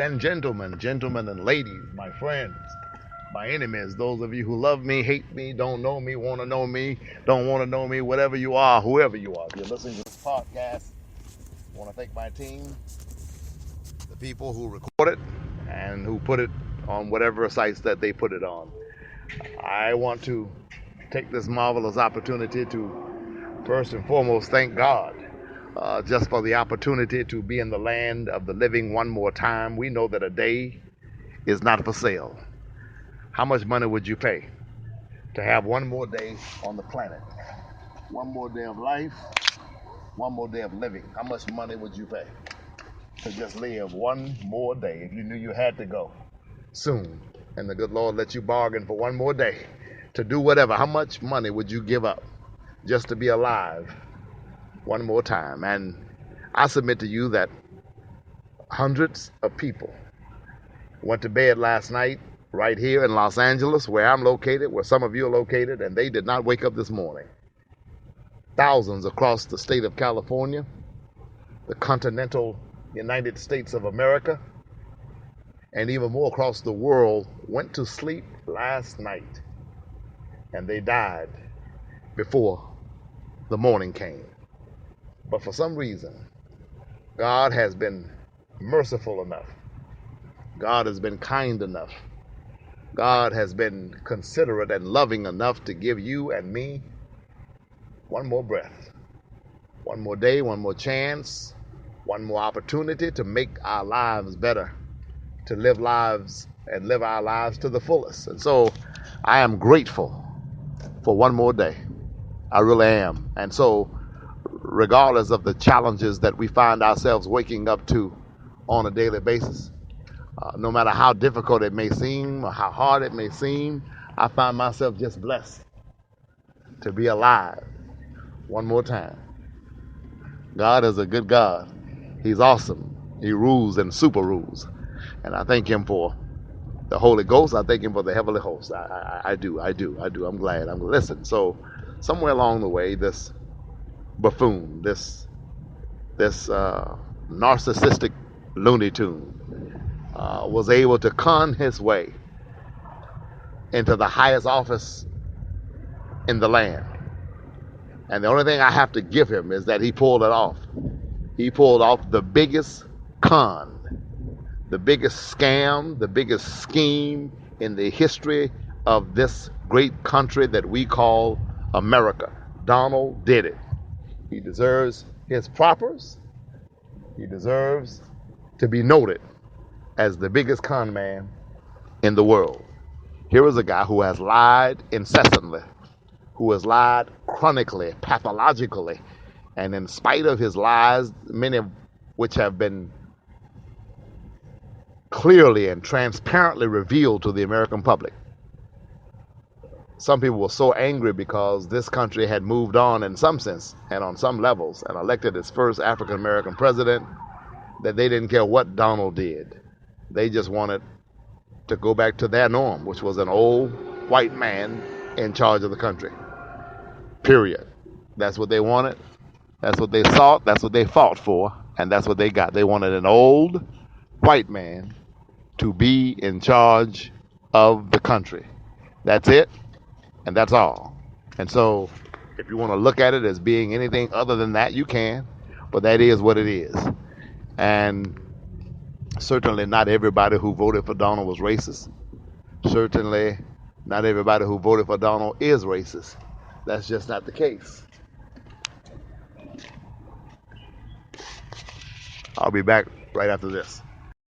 and gentlemen and ladies, my friends, my enemies, those of you who love me, hate me, don't know me, want to know me, don't want to know me, whatever you are, whoever you are. If you're listening to this podcast, I want to thank my team, the people who record it and who put it on whatever sites that they put it on. I want to take this marvelous opportunity to first and foremost thank God just for the opportunity to be in the land of the living one more time. We know that a day is not for sale. How much money would you pay to have one more day on the planet? One more day of life, one more day of living. How much money would you pay to just live one more day if you knew you had to go soon and the good Lord let you bargain for one more day to do whatever? How much money would you give up just to be alive one more time? And I submit to you that hundreds of people went to bed last night right here in Los Angeles, where I'm located, where some of you are located, and they did not wake up this morning. Thousands across the state of California, the continental United States of America, and even more across the world went to sleep last night, and they died before the morning came. But for some reason, God has been merciful enough. God has been kind enough. God has been considerate and loving enough to give you and me one more breath, one more day, one more chance, one more opportunity to make our lives better, to live lives and live our lives to the fullest. And so I am grateful for one more day. I really am. And so regardless of the challenges that we find ourselves waking up to on a daily basis, no matter how difficult it may seem or how hard it may seem, I find myself just blessed to be alive one more time. God is a good God. He's awesome. He rules and super rules. And I thank him for the Holy Ghost. I thank him for the heavenly host. I do. I'm glad. Listen, so somewhere along the way, this buffoon, this narcissistic Looney Tune, was able to con his way into the highest office in the land. And the only thing I have to give him is that he pulled it off. He pulled off the biggest con, the biggest scam, the biggest scheme in the history of this great country that we call America. Donald did it. He deserves his propers. He deserves to be noted as the biggest con man in the world. Here is a guy who has lied incessantly, who has lied chronically, pathologically, and in spite of his lies, many of which have been clearly and transparently revealed to the American public. Some people were so angry because this country had moved on in some sense and on some levels and elected its first African American president that they didn't care what Donald did. They just wanted to go back to their norm, which was an old white man in charge of the country. Period. That's what they wanted. That's what they sought. That's what they fought for. And that's what they got. They wanted an old white man to be in charge of the country. That's it. And that's all. And so if you want to look at it as being anything other than that, you can. But that is what it is. And certainly not everybody who voted for Donald was racist. Certainly not everybody who voted for Donald is racist. That's just not the case. I'll be back right after this.